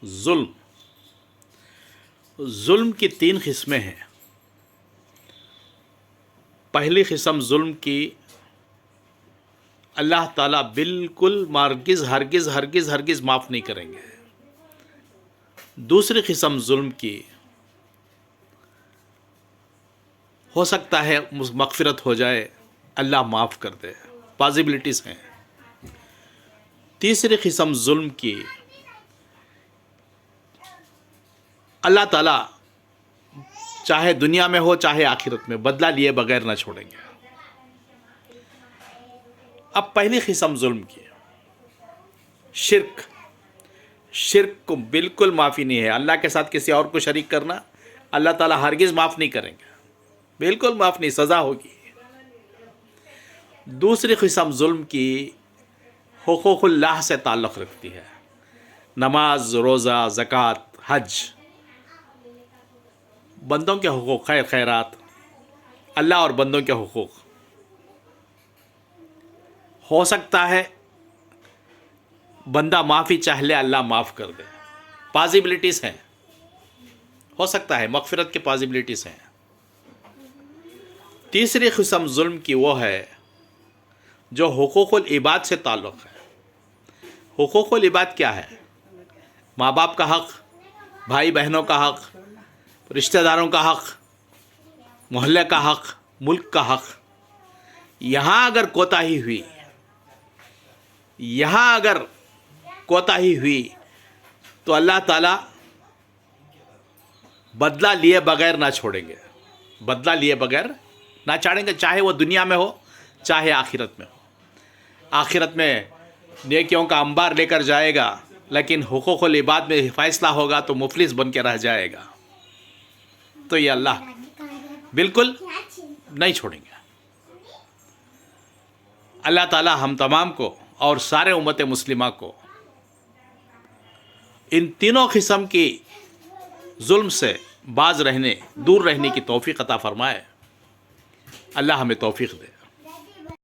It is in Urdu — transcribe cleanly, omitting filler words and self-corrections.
ظلم ظلم کی 3 قسمیں ہیں. پہلی قسم ظلم کی اللہ تعالیٰ بالکل ہرگز معاف نہیں کریں گے. دوسری قسم ظلم کی ہو سکتا ہے مغفرت ہو جائے، اللہ معاف کر دے، پازیبلٹیز ہیں. تیسری قسم ظلم کی اللہ تعالیٰ چاہے دنیا میں ہو چاہے آخرت میں بدلہ لیے بغیر نہ چھوڑیں گے. اب پہلی قسم ظلم کی شرک کو بالکل معافی نہیں ہے. اللہ کے ساتھ کسی اور کو شریک کرنا اللہ تعالیٰ ہرگز معاف نہیں کریں گے، بالکل معاف نہیں، سزا ہوگی. دوسری قسم ظلم کی حقوق اللہ سے تعلق رکھتی ہے. نماز، روزہ، زکوٰۃ، حج، بندوں کے حقوق، خیرات، اللہ اور بندوں کے حقوق. ہو سکتا ہے بندہ معافی چاہ لے، اللہ معاف کر دے، پازیبلٹیز ہیں. ہو سکتا ہے مغفرت کی پازیبلٹیز ہیں. تیسری قسم ظلم کی وہ ہے جو حقوق العباد سے تعلق ہے. حقوق العباد کیا ہے؟ ماں باپ کا حق، بھائی بہنوں کا حق، رشتہ داروں کا حق، محلے کا حق، ملک کا حق. یہاں اگر کوتاہی ہوئی تو اللہ تعالیٰ بدلہ لیے بغیر نہ چھوڑیں گے، بدلہ لیے بغیر نہ چھوڑیں گے، چاہے وہ دنیا میں ہو چاہے آخرت میں ہو. آخرت میں نیکیوں کا انبار لے کر جائے گا، لیکن حقوق العباد میں فیصلہ ہوگا تو مفلس بن کے رہ جائے گا. تو یہ اللہ بالکل نہیں چھوڑیں گے. اللہ تعالیٰ ہم تمام کو اور سارے امت مسلمہ کو ان تینوں قسم کی ظلم سے دور رہنے کی توفیق عطا فرمائے. اللہ ہمیں توفیق دے.